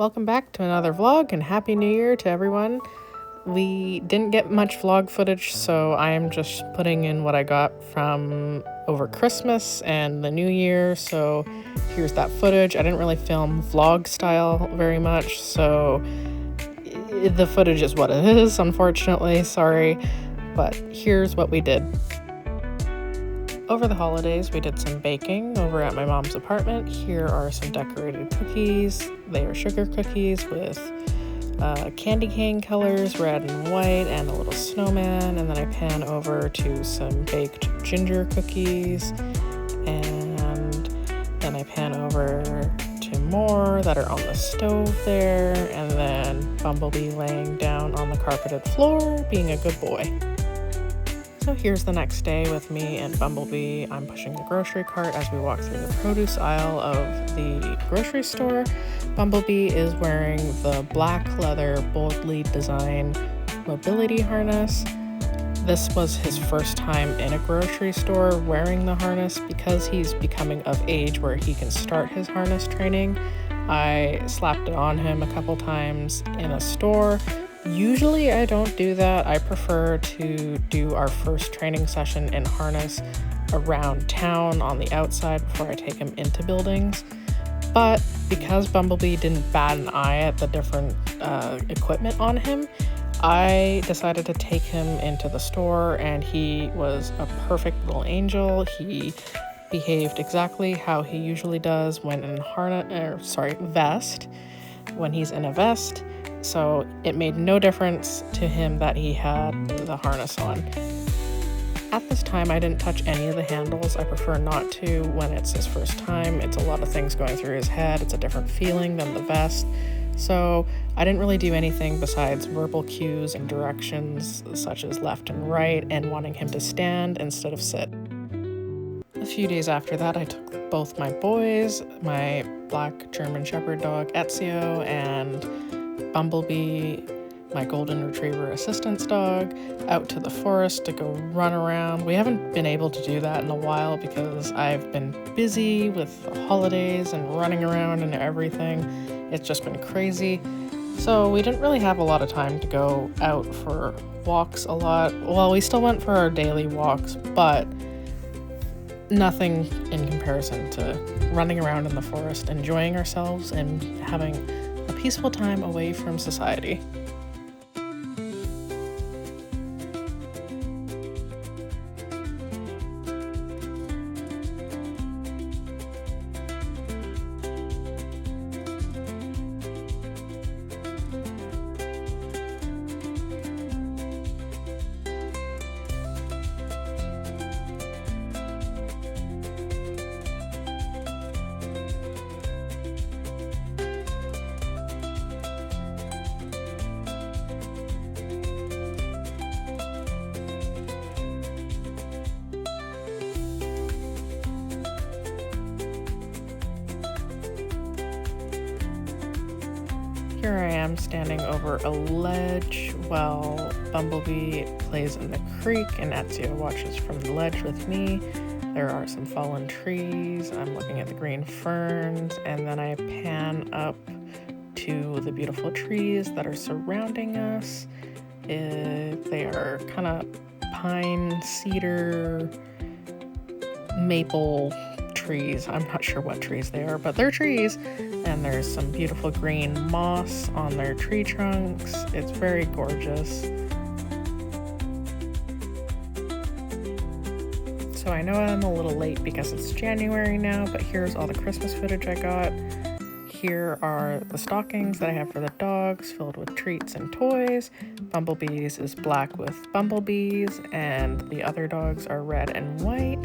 Welcome back to another vlog and Happy New Year to everyone. We didn't get much vlog footage, so I am just putting in what I got from over Christmas and the New Year. So here's that footage. I didn't really film vlog style very much, so the footage is what it is, unfortunately. Sorry, but here's what we did. Over the holidays, we did some baking over at my mom's apartment. Here are some decorated cookies. They are sugar cookies with candy cane colors, red and white, and a little snowman. And then I pan over to some baked ginger cookies. And then I pan over to more that are on the stove there. And then Bumblebee laying down on the carpeted floor, being a good boy. So here's the next day with me and Bumblebee. I'm pushing the grocery cart as we walk through the produce aisle of the grocery store. Bumblebee is wearing the black leather boldly designed mobility harness. This was his first time in a grocery store wearing the harness because he's becoming of age where he can start his harness training. I slapped it on him a couple times in a store. Usually I don't do that. I prefer to do our first training session in harness around town on the outside before I take him into buildings. But because Bumblebee didn't bat an eye at the different equipment on him, I decided to take him into the store, and he was a perfect little angel. He behaved exactly how he usually does when in vest, when he's in a vest. So it made no difference to him that he had the harness on. At this time, I didn't touch any of the handles. I prefer not to when it's his first time. It's a lot of things going through his head. It's a different feeling than the vest. So I didn't really do anything besides verbal cues and directions such as left and right and wanting him to stand instead of sit. A few days after that, I took both my boys, my black German Shepherd dog Ezio, and Bumblebee, my golden retriever assistance dog, out to the forest to go run around. We haven't been able to do that in a while because I've been busy with the holidays and running around and everything. It's just been crazy. So we didn't really have a lot of time to go out for walks a lot. Well, we still went for our daily walks, but nothing in comparison to running around in the forest, enjoying ourselves and having a peaceful time away from society. Here I am standing over a ledge while Bumblebee plays in the creek and Ezio watches from the ledge with me. There are some fallen trees. I'm looking at the green ferns, and then I pan up to the beautiful trees that are surrounding us. They are kind of pine, cedar, maple trees. I'm not sure what trees they are, but they're trees. And there's some beautiful green moss on their tree trunks. It's very gorgeous. So I know I'm a little late because it's January now, but here's all the Christmas footage I got. Here are the stockings that I have for the dogs, filled with treats and toys. Bumblebee's is black with bumblebees, and the other dogs are red and white.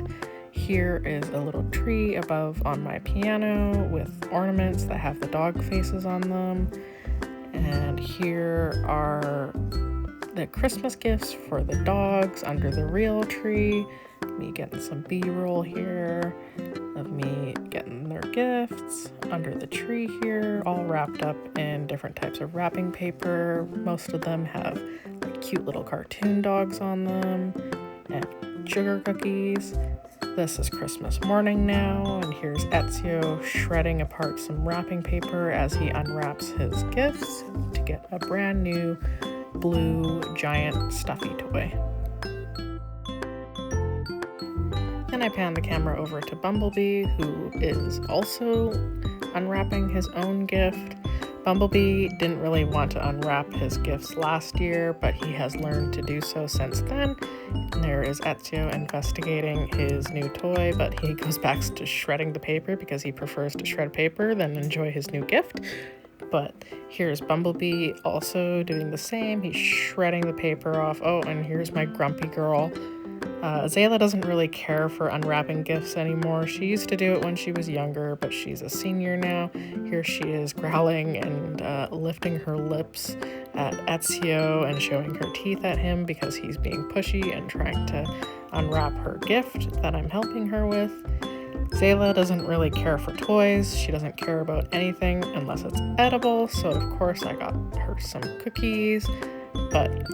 Here is a little tree above on my piano with ornaments that have the dog faces on them. And here are the Christmas gifts for the dogs under the real tree. Me getting some B-roll here of me getting their gifts under the tree here, all wrapped up in different types of wrapping paper. Most of them have like cute little cartoon dogs on them and sugar cookies. This is Christmas morning now, and here's Ezio shredding apart some wrapping paper as he unwraps his gifts to get a brand new blue giant stuffy toy. Then I pan the camera over to Bumblebee, who is also unwrapping his own gift. Bumblebee didn't really want to unwrap his gifts last year, but he has learned to do so since then. There is Ezio investigating his new toy, but he goes back to shredding the paper because he prefers to shred paper than enjoy his new gift. But here's Bumblebee also doing the same. He's shredding the paper off. Oh, and here's my grumpy girl. Zayla doesn't really care for unwrapping gifts anymore. She used to do it when she was younger, but she's a senior now. Here she is growling and lifting her lips at Ezio and showing her teeth at him because he's being pushy and trying to unwrap her gift that I'm helping her with. Zayla doesn't really care for toys. She doesn't care about anything unless it's edible, so of course I got her some cookies, but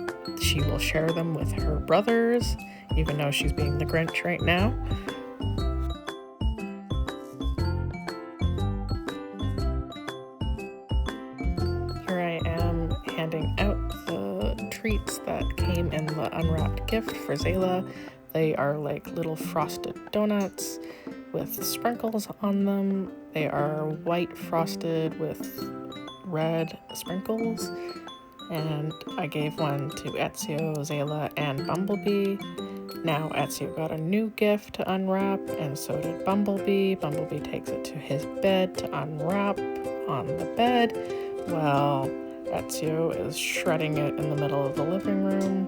she will share them with her brothers, even though she's being the Grinch right now. Here I am handing out the treats that came in the unwrapped gift for Zayla. They are like little frosted donuts with sprinkles on them. They are white frosted with red sprinkles. And I gave one to Ezio, Zayla, and Bumblebee. Now Ezio got a new gift to unwrap, and so did Bumblebee. Bumblebee takes it to his bed to unwrap on the bed, while Ezio is shredding it in the middle of the living room.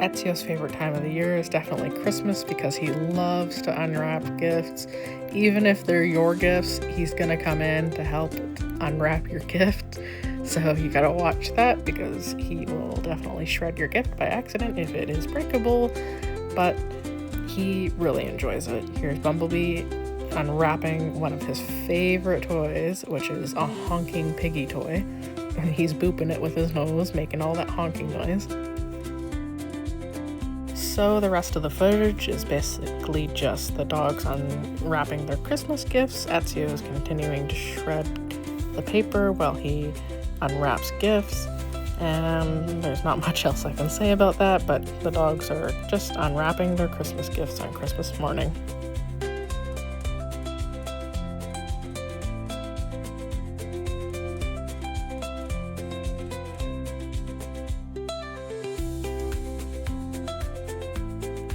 Ezio's favorite time of the year is definitely Christmas because he loves to unwrap gifts. Even if they're your gifts, he's gonna come in to help unwrap your gift. So you gotta watch that because he will definitely shred your gift by accident if it is breakable, but he really enjoys it. Here's Bumblebee unwrapping one of his favorite toys, which is a honking piggy toy. And he's booping it with his nose, making all that honking noise. So the rest of the footage is basically just the dogs unwrapping their Christmas gifts. Ezio is continuing to shred the paper while he unwraps gifts, and there's not much else I can say about that, but the dogs are just unwrapping their Christmas gifts on Christmas morning.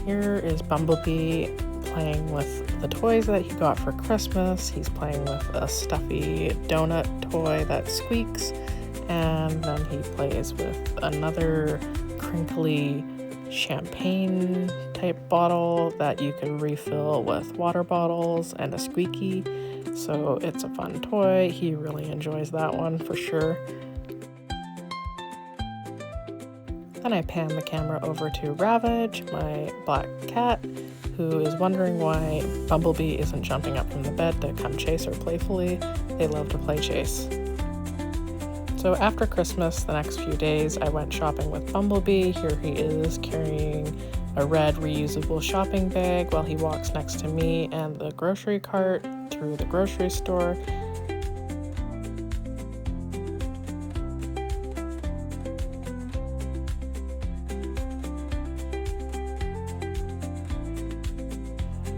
Here is Bumblebee playing with the toys that he got for Christmas. He's playing with a stuffy donut toy that squeaks, and then he plays with another crinkly champagne type bottle that you can refill with water bottles and a squeaky. So it's a fun toy. He really enjoys that one for sure. Then I pan the camera over to Ravage, my black cat, who is wondering why Bumblebee isn't jumping up from the bed to come chase her playfully. They love to play chase. So after Christmas, the next few days, I went shopping with Bumblebee. Here he is carrying a red reusable shopping bag while he walks next to me and the grocery cart through the grocery store.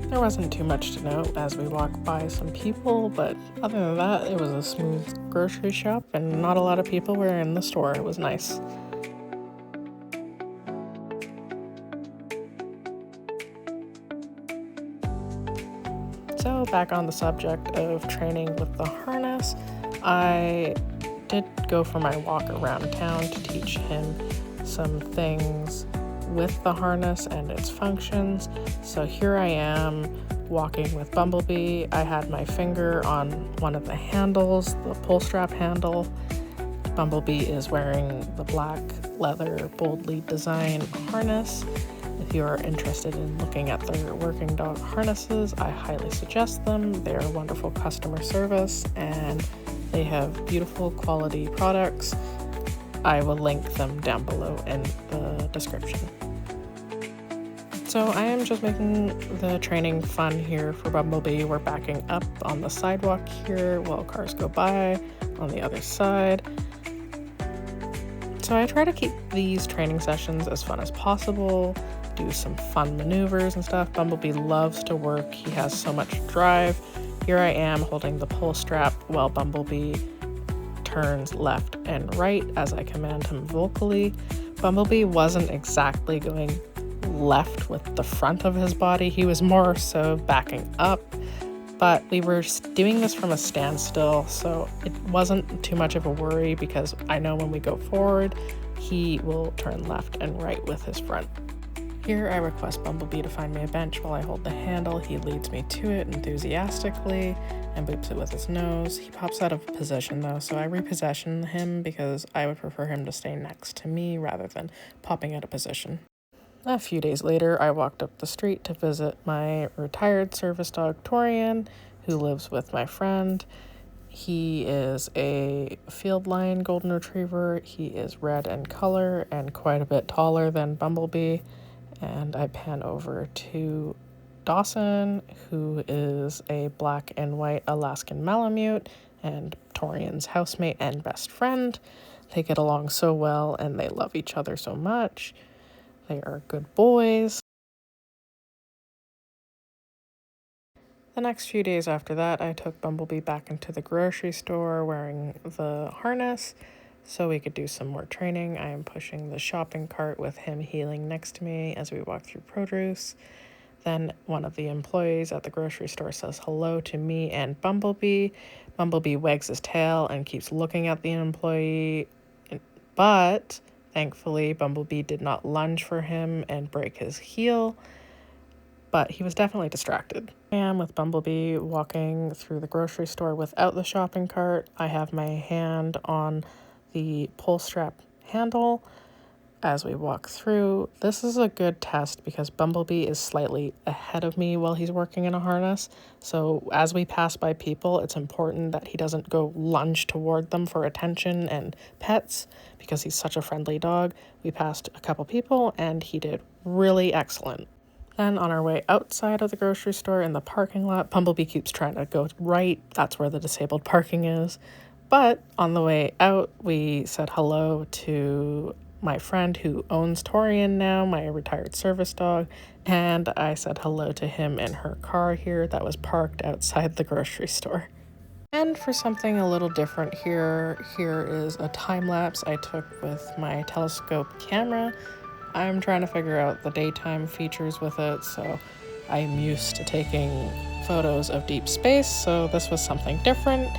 There wasn't too much to note as we walked by some people, but other than that, it was a smooth grocery shop and not a lot of people were in the store. It was nice. So back on the subject of training with the harness, I did go for my walk around town to teach him some things with the harness and its functions. So here I am walking with Bumblebee. I had my finger on one of the handles, the pull strap handle. Bumblebee is wearing the black leather boldly designed harness. If you are interested in looking at their working dog harnesses, I highly suggest them. They're wonderful customer service and they have beautiful quality products. I will link them down below in the description. So I am just making the training fun here for Bumblebee. We're backing up on the sidewalk here while cars go by on the other side. So I try to keep these training sessions as fun as possible, do some fun maneuvers and stuff. Bumblebee loves to work. He has so much drive. Here I am holding the pull strap while Bumblebee turns left and right as I command him vocally. Bumblebee wasn't exactly going left with the front of his body. He was more so backing up, but we were doing this from a standstill, so it wasn't too much of a worry because I know when we go forward, he will turn left and right with his front. Here I request Bumblebee to find me a bench while I hold the handle. He leads me to it enthusiastically and boops it with his nose. He pops out of position though, so I reposition him because I would prefer him to stay next to me rather than popping out of position. A few days later, I walked up the street to visit my retired service dog, Torian, who lives with my friend. He is a field line golden retriever. He is red in color and quite a bit taller than Bumblebee. And I pan over to Dawson, who is a black and white Alaskan Malamute and Torian's housemate and best friend. They get along so well and they love each other so much. They are good boys. The next few days after that, I took Bumblebee back into the grocery store wearing the harness so we could do some more training. I am pushing the shopping cart with him heeling next to me as we walk through produce. Then one of the employees at the grocery store says hello to me and Bumblebee. Bumblebee wags his tail and keeps looking at the employee, but thankfully, Bumblebee did not lunge for him and break his heel, but he was definitely distracted. I am with Bumblebee walking through the grocery store without the shopping cart. I have my hand on the pull strap handle as we walk through. This is a good test because Bumblebee is slightly ahead of me while he's working in a harness. So as we pass by people, it's important that he doesn't go lunge toward them for attention and pets because he's such a friendly dog. We passed a couple people and he did really excellent. Then on our way outside of the grocery store in the parking lot, Bumblebee keeps trying to go right. That's where the disabled parking is. But on the way out, we said hello to my friend who owns Torian now, my retired service dog, and I said hello to him in her car here that was parked outside the grocery store. And for something a little different here is a time lapse I took with my telescope camera. I'm trying to figure out the daytime features with it, so I'm used to taking photos of deep space, so this was something different.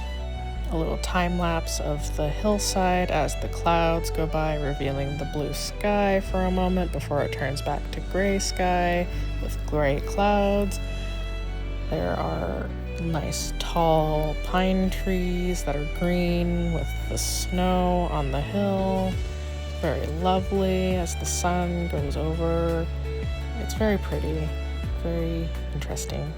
A little time lapse of the hillside as the clouds go by, revealing the blue sky for a moment before it turns back to gray sky with gray clouds. There are nice tall pine trees that are green with the snow on the hill. Very lovely as the sun goes over. It's very pretty, very interesting.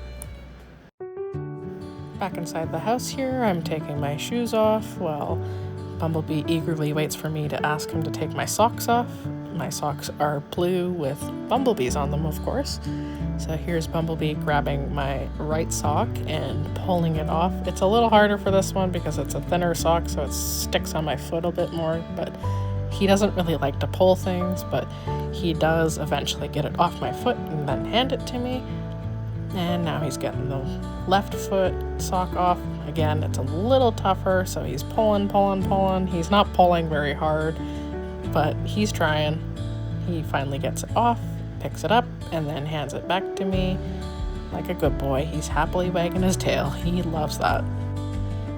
Back inside the house here, I'm taking my shoes off while Bumblebee eagerly waits for me to ask him to take my socks off. My socks are blue with bumblebees on them, of course. So here's Bumblebee grabbing my right sock and pulling it off. It's a little harder for this one because it's a thinner sock, so it sticks on my foot a bit more, but he doesn't really like to pull things, but he does eventually get it off my foot and then hand it to me. And now he's getting the left foot sock off. Again, it's a little tougher, so he's pulling. He's not pulling very hard, but he's trying. He finally gets it off, picks it up, and then hands it back to me. Like a good boy, he's happily wagging his tail. He loves that.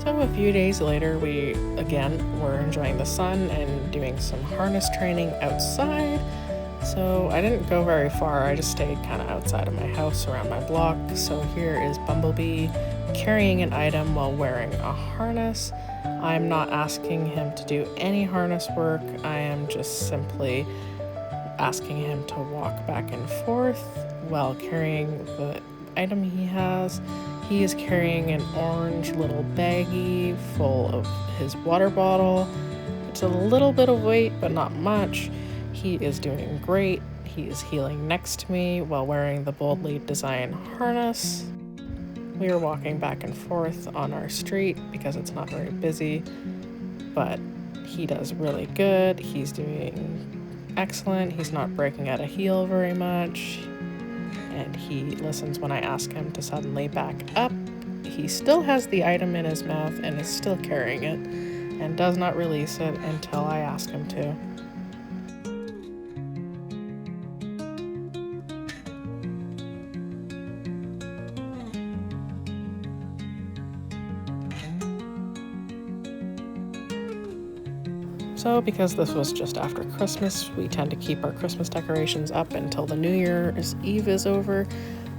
So a few days later, we again were enjoying the sun and doing some harness training outside. So I didn't go very far, I just stayed kind of outside of my house around my block. So here is Bumblebee carrying an item while wearing a harness. I'm not asking him to do any harness work, I am just simply asking him to walk back and forth while carrying the item he has. He is carrying an orange little baggie full of his water bottle, which lost a little bit of weight, but not much. He is doing great. He is heeling next to me while wearing the boldly designed harness. We are walking back and forth on our street because it's not very busy, but he does really good. He's doing excellent. He's not breaking out a heel very much, and he listens when I ask him to suddenly back up. He still has the item in his mouth and is still carrying it, and does not release it until I ask him to. So because this was just after Christmas, we tend to keep our Christmas decorations up until the New Year's Eve is over.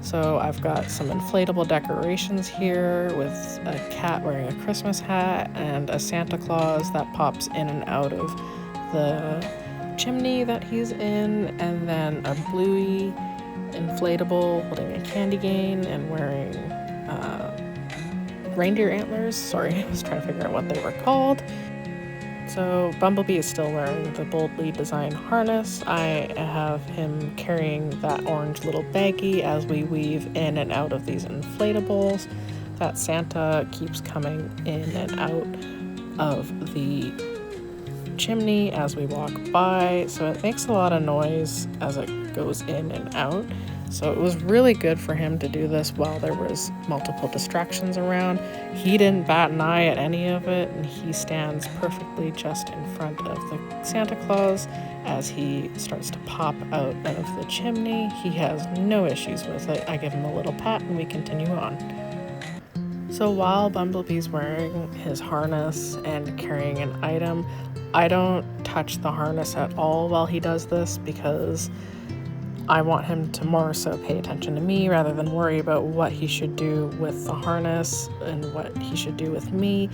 So I've got some inflatable decorations here with a cat wearing a Christmas hat and a Santa Claus that pops in and out of the chimney that he's in, and then a bluey inflatable holding a candy cane and wearing reindeer antlers. Sorry, I was trying to figure out what they were called. So Bumblebee is still wearing the boldly designed harness. I have him carrying that orange little baggie as we weave in and out of these inflatables. That Santa keeps coming in and out of the chimney as we walk by, so it makes a lot of noise as it goes in and out. So it was really good for him to do this while there was multiple distractions around. He didn't bat an eye at any of it, and he stands perfectly just in front of the Santa Claus as he starts to pop out of the chimney. He has no issues with it. I give him a little pat and we continue on. So while Bumblebee's wearing his harness and carrying an item, I don't touch the harness at all while he does this because I want him to more so pay attention to me rather than worry about what he should do with the harness and what he should do with me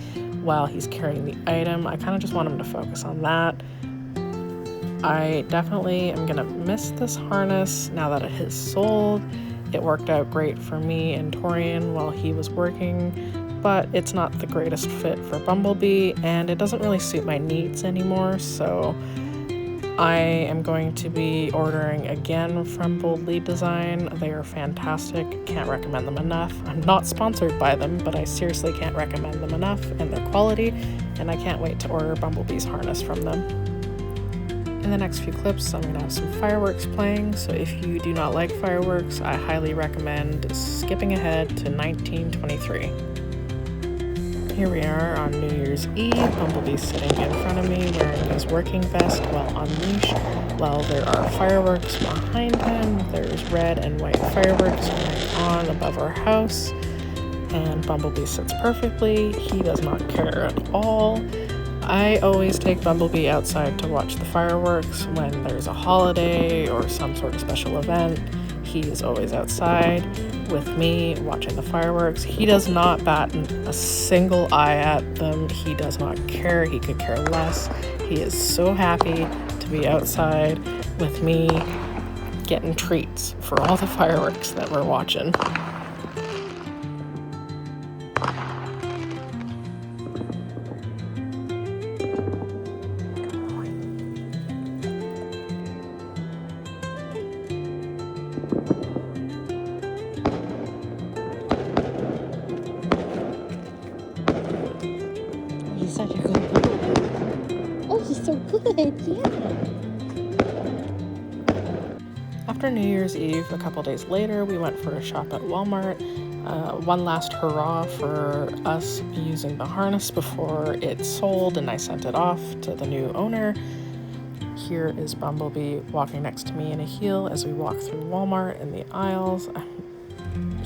while he's carrying the item. I kind of just want him to focus on that. I definitely am gonna miss this harness now that it is sold. It worked out great for me and Torian while he was working, but it's not the greatest fit for Bumblebee and it doesn't really suit my needs anymore, so I am going to be ordering again from Boldly Design. They are fantastic. Can't recommend them enough. I'm not sponsored by them, but I seriously can't recommend them enough and their quality, and I can't wait to order Bumblebee's harness from them. In the next few clips, I'm going to have some fireworks playing, so if you do not like fireworks, I highly recommend skipping ahead to 1923. Here we are on New Year's Eve. Bumblebee's sitting in front of me wearing his working vest while on leash, while there are fireworks behind him. There's red and white fireworks going on above our house, and Bumblebee sits perfectly. He does not care at all. I always take Bumblebee outside to watch the fireworks when there's a holiday or some sort of special event. He is always outside with me watching the fireworks. He does not bat a single eye at them. He does not care. He could care less. He is so happy to be outside with me getting treats for all the fireworks that we're watching. He's such a good boy. Oh, he's so good, yeah. After New Year's Eve, a couple days later, we went for a shop at Walmart. One last hurrah for us using the harness before it sold and I sent it off to the new owner. Here is Bumblebee walking next to me in a heel as we walk through Walmart in the aisles.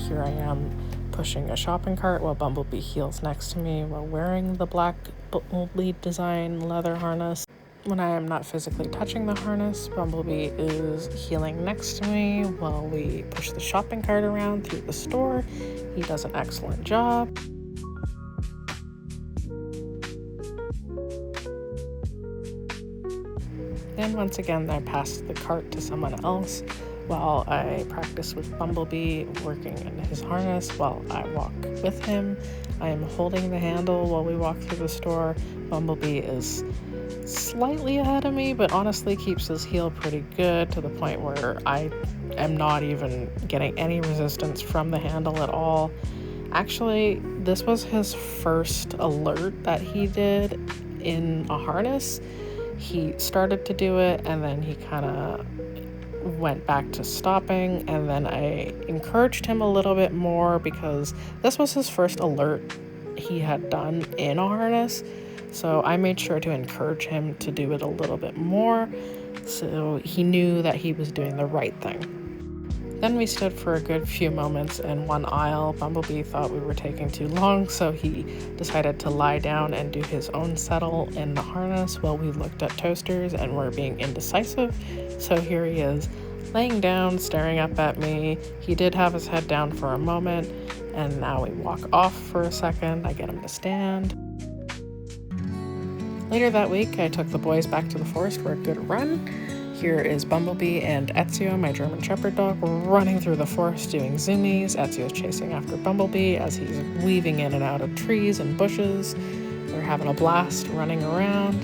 Here I am pushing a shopping cart while Bumblebee heels next to me while wearing the black boldly designed leather harness. When I am not physically touching the harness, Bumblebee is heeling next to me while we push the shopping cart around through the store. He does an excellent job. Then once again, I pass the cart to someone else while I practice with Bumblebee working in his harness while I walk with him. I am holding the handle while we walk through the store. Bumblebee is slightly ahead of me, but honestly keeps his heel pretty good to the point where I am not even getting any resistance from the handle at all. Actually, this was his first alert that he did in a harness. He started to do it and then he kind of went back to stopping, and then I encouraged him a little bit more because this was his first alert he had done in a harness. So I made sure to encourage him to do it a little bit more so he knew that he was doing the right thing. Then we stood for a good few moments in one aisle. Bumblebee thought we were taking too long, so he decided to lie down and do his own settle in the harness while we looked at toasters and were being indecisive. So here he is, laying down, staring up at me. He did have his head down for a moment, and now we walk off for a second. I get him to stand. Later that week, I took the boys back to the forest for a good run. Here is Bumblebee and Ezio, my German Shepherd dog, running through the forest doing zoomies. Ezio's chasing after Bumblebee as he's weaving in and out of trees and bushes. They're having a blast running around.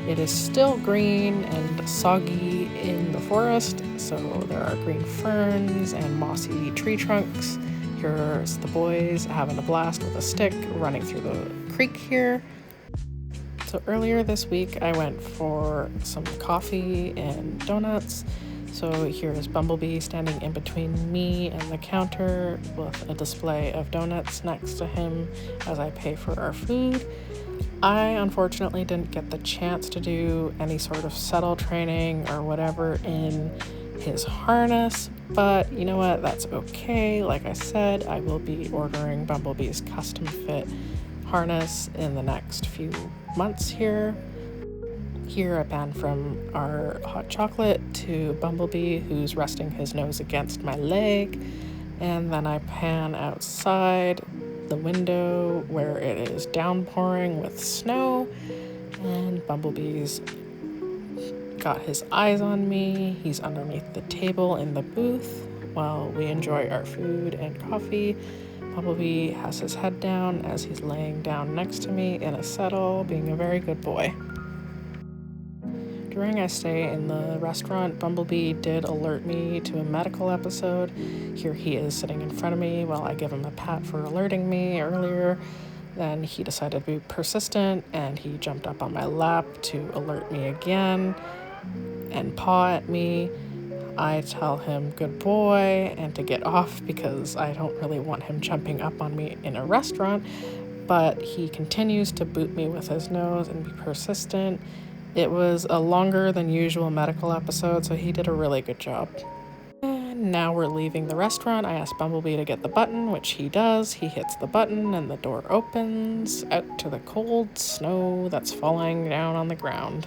It is still green and soggy in the forest, so there are green ferns and mossy tree trunks. Here's the boys having a blast with a stick, running through the creek here. So earlier this week, I went for some coffee and donuts. So here is Bumblebee standing in between me and the counter with a display of donuts next to him as I pay for our food. I unfortunately didn't get the chance to do any sort of settle training or whatever in his harness, but you know what, that's okay. Like I said, I will be ordering Bumblebee's custom fit harness in the next few months here. Here I pan from our hot chocolate to Bumblebee, who's resting his nose against my leg, and then I pan outside the window where it is downpouring with snow, and Bumblebee's got his eyes on me. He's underneath the table in the booth while we enjoy our food and coffee. Bumblebee has his head down as he's laying down next to me in a settle, being a very good boy. During our stay in the restaurant, Bumblebee did alert me to a medical episode. Here he is sitting in front of me while I give him a pat for alerting me earlier. Then he decided to be persistent and he jumped up on my lap to alert me again and paw at me. I tell him good boy and to get off because I don't really want him jumping up on me in a restaurant, but he continues to boot me with his nose and be persistent. It was a longer than usual medical episode, so he did a really good job. And now we're leaving the restaurant. I asked Bumblebee to get the button, which he does. He hits the button and the door opens out to the cold snow that's falling down on the ground.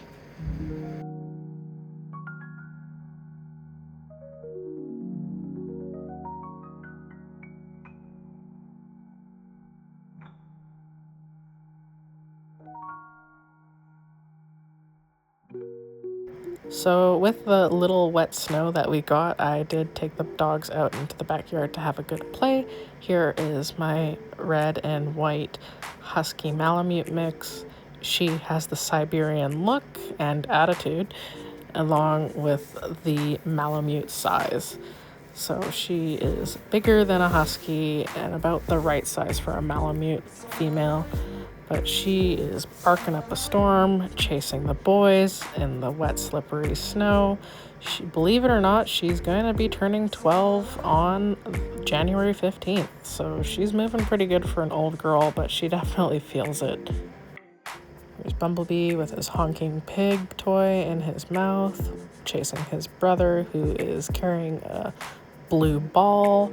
So with the little wet snow that we got, I did take the dogs out into the backyard to have a good play. Here is my red and white husky Malamute mix. She has the Siberian look and attitude along with the Malamute size. So she is bigger than a husky and about the right size for a Malamute female. But she is barking up a storm, chasing the boys in the wet, slippery snow. Believe it or not, she's going to be turning 12 on January 15th. So she's moving pretty good for an old girl, but she definitely feels it. There's Bumblebee with his honking pig toy in his mouth, chasing his brother who is carrying a blue ball.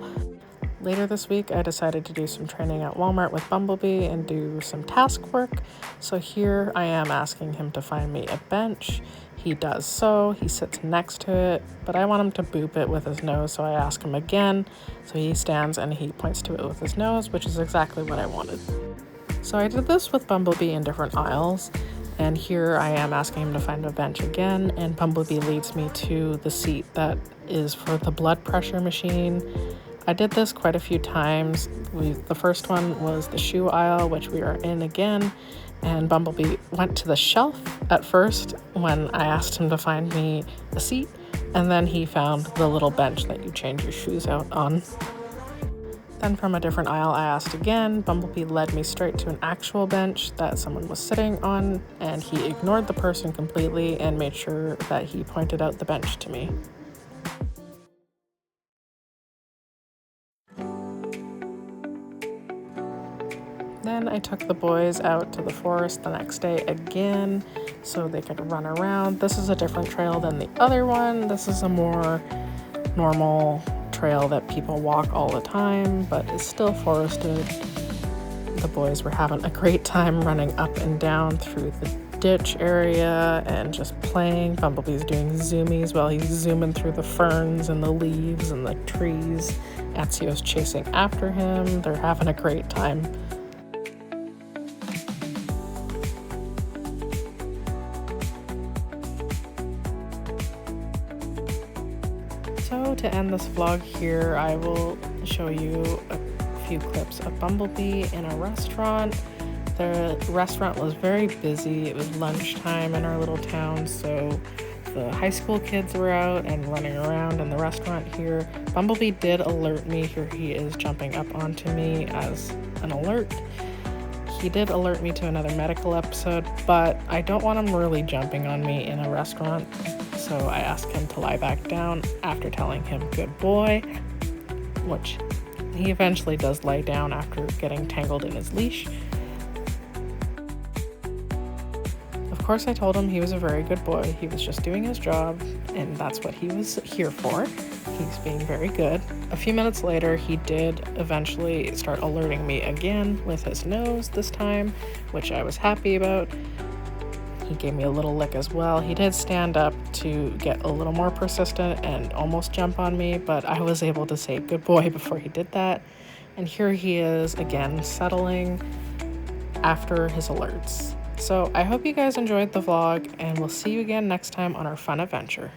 Later this week, I decided to do some training at Walmart with Bumblebee and do some task work. So here I am asking him to find me a bench. He does so. He sits next to it, but I want him to boop it with his nose, so I ask him again. So he stands and he points to it with his nose, which is exactly what I wanted. So I did this with Bumblebee in different aisles, and here I am asking him to find a bench again, and Bumblebee leads me to the seat that is for the blood pressure machine. I did this quite a few times. The first one was the shoe aisle, which we are in again, and Bumblebee went to the shelf at first when I asked him to find me a seat, and then he found the little bench that you change your shoes out on. Then from a different aisle I asked again. Bumblebee led me straight to an actual bench that someone was sitting on, and he ignored the person completely and made sure that he pointed out the bench to me. Then I took the boys out to the forest the next day again so they could run around. This is a different trail than the other one. This is a more normal trail that people walk all the time, but it's still forested. The boys were having a great time running up and down through the ditch area and just playing. Bumblebee's doing zoomies while he's zooming through the ferns and the leaves and the trees. Ezio's chasing after him. They're having a great time. So to end this vlog here, I will show you a few clips of Bumblebee in a restaurant. The restaurant was very busy. It was lunchtime in our little town, so the high school kids were out and running around in the restaurant here. Bumblebee did alert me. Here he is jumping up onto me as an alert. He did alert me to another medical episode, but I don't want him really jumping on me in a restaurant. So I asked him to lie back down after telling him good boy, which he eventually does lie down after getting tangled in his leash. Of course, I told him he was a very good boy. He was just doing his job, and that's what he was here for. He's being very good. A few minutes later, he did eventually start alerting me again with his nose this time, which I was happy about. He gave me a little lick as well. He did stand up to get a little more persistent and almost jump on me, but I was able to say good boy before he did that. And here he is again settling after his alerts. So I hope you guys enjoyed the vlog, and we'll see you again next time on our fun adventure.